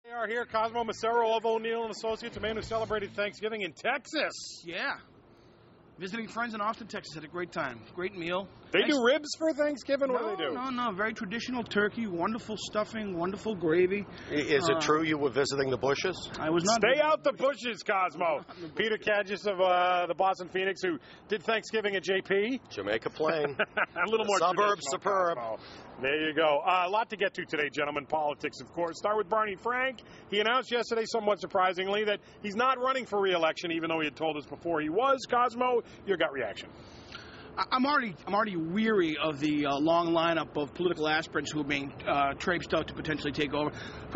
They are here, Cosmo Macero of O'Neill and Associates, a man who celebrated Thanksgiving in Texas. Yeah. Visiting friends in Austin, Texas. Had a great time. Great meal. They do ribs for Thanksgiving? What do they do? No. Very traditional turkey, wonderful stuffing, wonderful gravy. Is it true you were visiting the Bushes? I was not. Stay out the bushes, Cosmo. Peter Cadgis of the Boston Phoenix, who did Thanksgiving at JP. Jamaica Plain. A little more suburb, superb. Cosmo. There you go. A lot to get to today, gentlemen. Politics, of course. Start with Barney Frank. He announced yesterday, somewhat surprisingly, that he's not running for re-election, even though he had told us before he was. Cosmo, your gut reaction? I'm already weary of the long lineup of political aspirants who are being traipsed out to potentially take over. The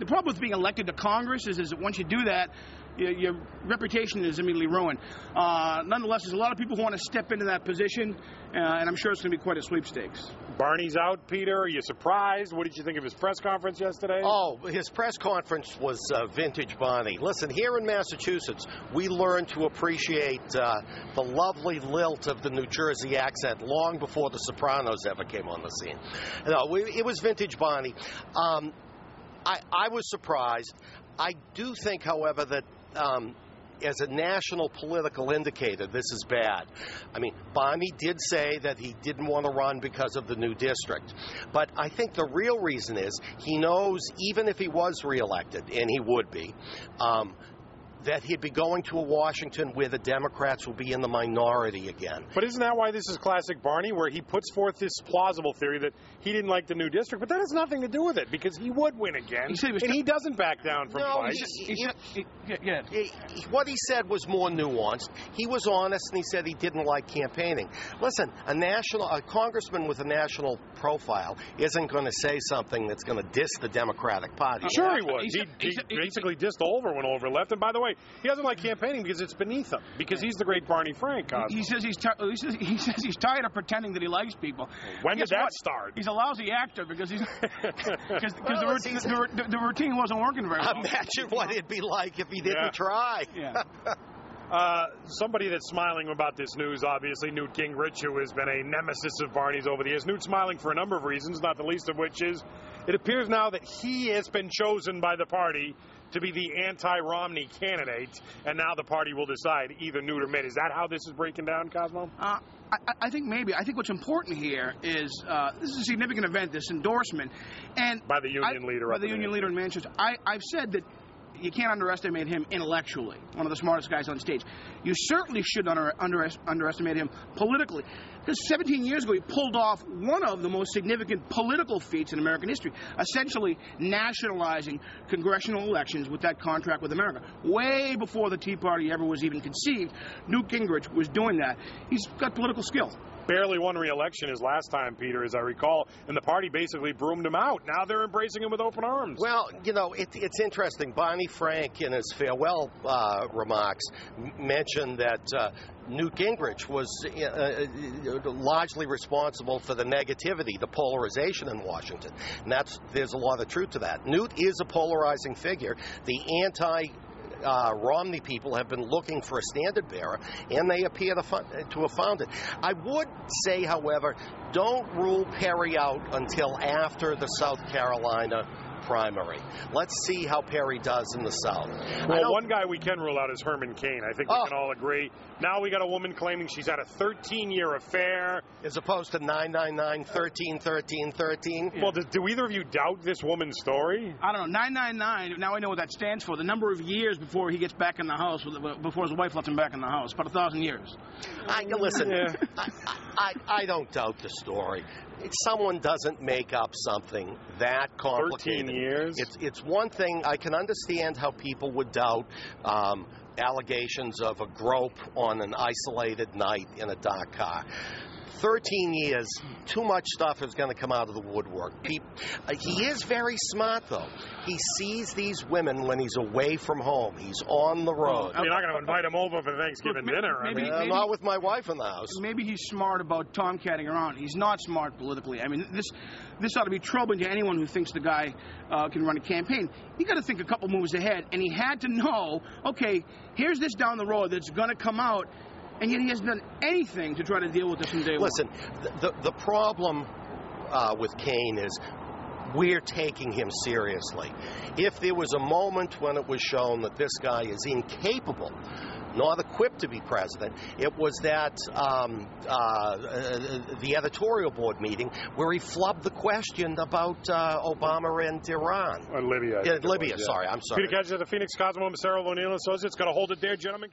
problem with being elected to Congress is that once you do that, your reputation is immediately ruined. Nonetheless, there's a lot of people who want to step into that position, and I'm sure it's going to be quite a sweepstakes. Barney's out, Peter. Are you surprised? What did you think of his press conference yesterday? Oh, his press conference was vintage Barney. Listen, here in Massachusetts, we learned to appreciate the lovely lilt of the New Jersey accent long before the Sopranos ever came on the scene. No, it was vintage Barney. I was surprised. I do think, however, that as a national political indicator, this is bad. I mean, Barney did say that he didn't want to run because of the new district. But I think the real reason is he knows, even if he was reelected, and he would be, that he'd be going to a Washington where the Democrats will be in the minority again. But isn't that why this is classic Barney, where he puts forth this plausible theory that he didn't like the new district, but that has nothing to do with it, because he would win again, and he doesn't back down from fights. What he said was more nuanced. He was honest, and he said he didn't like campaigning. Listen, a congressman with a national profile isn't going to say something that's going to diss the Democratic Party. Sure he would. He basically dissed Oliver when Oliver left, and by the way, he doesn't like campaigning because it's beneath him, because he's the great Barney Frank. He says he's tired of pretending that he likes people. When did that start? He's a lousy actor because the routine wasn't working very well. Imagine what it'd be like if he didn't try. Yeah. Somebody that's smiling about this news, obviously, Newt Gingrich, who has been a nemesis of Barney's over the years. Newt's smiling for a number of reasons, not the least of which is it appears now that he has been chosen by the party to be the anti-Romney candidate, and now the party will decide either Newt or Mitt. Is that how this is breaking down, Cosmo? I think maybe. I think what's important here is this is a significant event, this endorsement, and by the union leader. By the union leader in Manchester. I've said that you can't underestimate him intellectually, one of the smartest guys on stage. You certainly should underestimate him politically. Because 17 years ago, he pulled off one of the most significant political feats in American history, essentially nationalizing congressional elections with that contract with America. Way before the Tea Party ever was even conceived, Newt Gingrich was doing that. He's got political skill. Barely won re-election his last time, Peter, as I recall, and the party basically broomed him out. Now they're embracing him with open arms. Well, it's interesting. Barney Frank, in his farewell remarks, mentioned that Newt Gingrich was largely responsible for the negativity, the polarization in Washington. And there's a lot of truth to that. Newt is a polarizing figure. The Romney people have been looking for a standard bearer, and they appear to have found it. I would say, however, don't rule Perry out until after the South Carolina primary. Let's see how Perry does in the South. Well, one guy we can rule out is Herman Cain. I think we can all agree. Now we got a woman claiming she's had a 13-year affair. As opposed to 999, 13, 13, 13. Well, do either of you doubt this woman's story? I don't know. 999, now I know what that stands for. The number of years before he gets back in the house, before his wife lets him back in the house. About 1,000 years. Listen, I don't doubt the story. Someone doesn't make up something that complicated. 13 years? It's one thing. I can understand how people would doubt allegations of a grope on an isolated night in a dark car. 13 years, too much stuff is going to come out of the woodwork. He is very smart, though. He sees these women when he's away from home. He's on the road. You're not going to invite him over for Thanksgiving dinner, maybe, not with my wife in the house. Maybe he's smart about tomcatting around. He's not smart politically. I mean, this ought to be troubling to anyone who thinks the guy can run a campaign. You got to think a couple moves ahead, and he had to know, okay, here's this down the road that's going to come out, and yet he hasn't done anything to try to deal with this from day one. Listen, the problem with Cain is we're taking him seriously. If there was a moment when it was shown that this guy is incapable, not equipped to be president, it was that the editorial board meeting where he flubbed the question about Obama and Iran. Libya. Libya, sorry, I'm sorry. Peter Kadge at the Phoenix, Cosmo Macero, O'Neill & Associates. Got to hold it there, gentlemen.